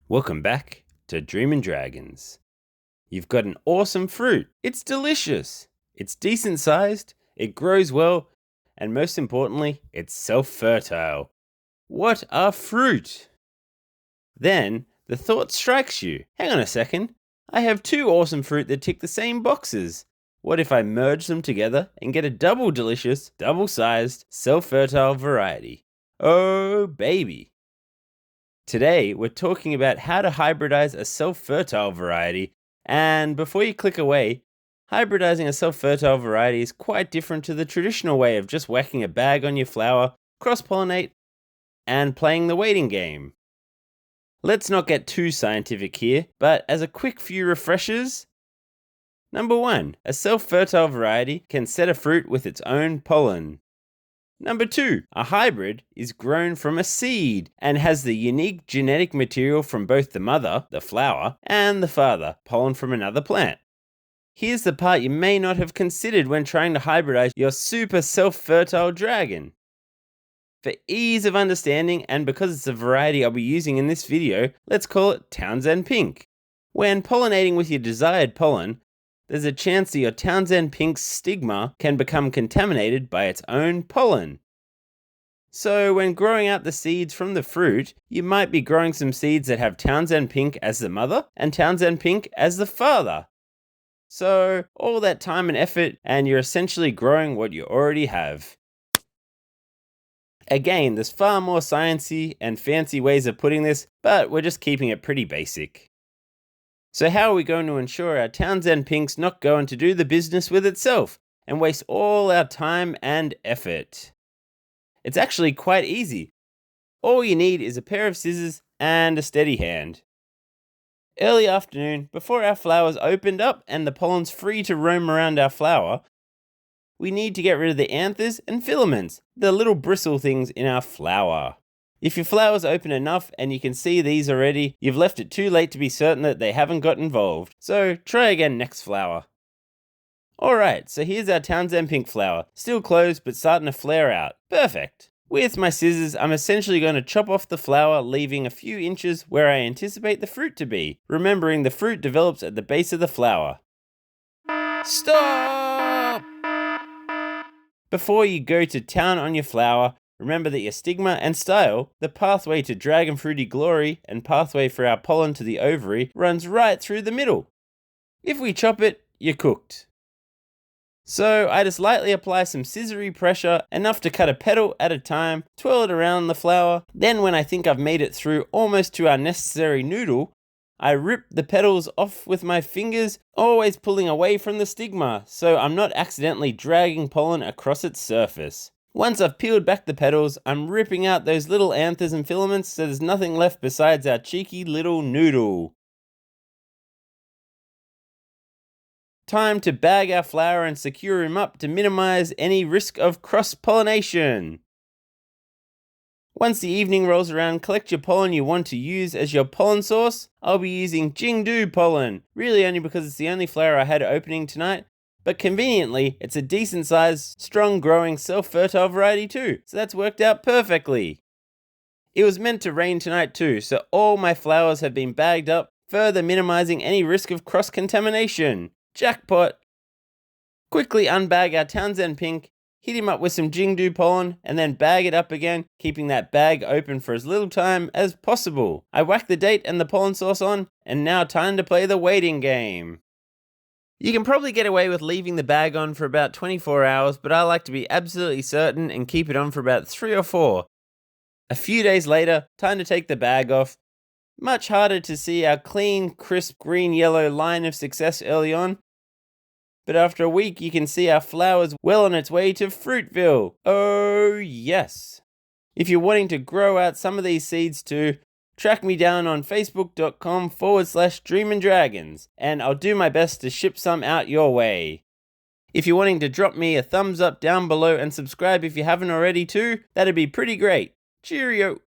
Welcome back to Dreamin' Dragons. You've got an awesome fruit. It's delicious. It's decent sized, it grows well, and most importantly, it's self-fertile. What a fruit! Then the thought strikes you. Hang on a second. I have two awesome fruit that tick the same boxes. What if I merge them together and get a double delicious, double-sized, self-fertile variety? Oh, baby. Today, we're talking about how to hybridize a self-fertile variety, and before you click away, hybridizing a self-fertile variety is quite different to the traditional way of just whacking a bag on your flower, cross-pollinate, and playing the waiting game. Let's not get too scientific here, but as a quick few refreshers, number 1, a self-fertile variety can set a fruit with its own pollen. Number 2, a hybrid is grown from a seed and has the unique genetic material from both the mother, the flower, and the father, pollen from another plant. Here's the part you may not have considered when trying to hybridize your super self-fertile dragon. For ease of understanding, and because it's a variety I'll be using in this video, let's call it Townsend Pink. When pollinating with your desired pollen, there's a chance that your Townsend Pink's stigma can become contaminated by its own pollen. So when growing out the seeds from the fruit, you might be growing some seeds that have Townsend Pink as the mother and Townsend Pink as the father. So all that time and effort, and you're essentially growing what you already have. Again, there's far more sciencey and fancy ways of putting this, but we're just keeping it pretty basic. So how are we going to ensure our Townsend Pink's not going to do the business with itself and waste all our time and effort? It's actually quite easy. All you need is a pair of scissors and a steady hand. Early afternoon, before our flowers opened up and the pollen's free to roam around our flower, we need to get rid of the anthers and filaments, the little bristle things in our flower. If your flower's open enough and you can see these already, you've left it too late to be certain that they haven't got involved. So try again next flower. Alright, so here's our Townsend Pink flower. Still closed but starting to flare out. Perfect. With my scissors, I'm essentially going to chop off the flower, leaving a few inches where I anticipate the fruit to be. Remembering the fruit develops at the base of the flower. Stop! Before you go to town on your flower, remember that your stigma and style, the pathway to dragon fruity glory and pathway for our pollen to the ovary, runs right through the middle. If we chop it, you're cooked. So I just lightly apply some scissory pressure, enough to cut a petal at a time, twirl it around the flower. Then when I think I've made it through almost to our necessary noodle, I rip the petals off with my fingers, always pulling away from the stigma, so I'm not accidentally dragging pollen across its surface. Once I've peeled back the petals, I'm ripping out those little anthers and filaments so there's nothing left besides our cheeky little noodle. Time to bag our flower and secure him up to minimize any risk of cross-pollination. Once the evening rolls around, collect your pollen you want to use as your pollen source. I'll be using Jingdu pollen, really only because it's the only flower I had opening tonight. But conveniently, it's a decent sized, strong growing, self-fertile variety too, so that's worked out perfectly. It was meant to rain tonight too, so all my flowers have been bagged up, further minimizing any risk of cross-contamination. Jackpot! Quickly unbag our Townsend Pink, hit him up with some Jingdu pollen, and then bag it up again, keeping that bag open for as little time as possible. I whack the date and the pollen source on, and now time to play the waiting game. You can probably get away with leaving the bag on for about 24 hours, but I like to be absolutely certain and keep it on for about 3 or 4. A few days later, time to take the bag off. Much harder to see our clean, crisp, green-yellow line of success early on. But after a week, you can see our flowers well on its way to Fruitville. Oh yes! If you're wanting to grow out some of these seeds too, track me down on facebook.com/dreamindragons, and I'll do my best to ship some out your way. If you're wanting to drop me a thumbs up down below and subscribe if you haven't already too, that'd be pretty great. Cheerio!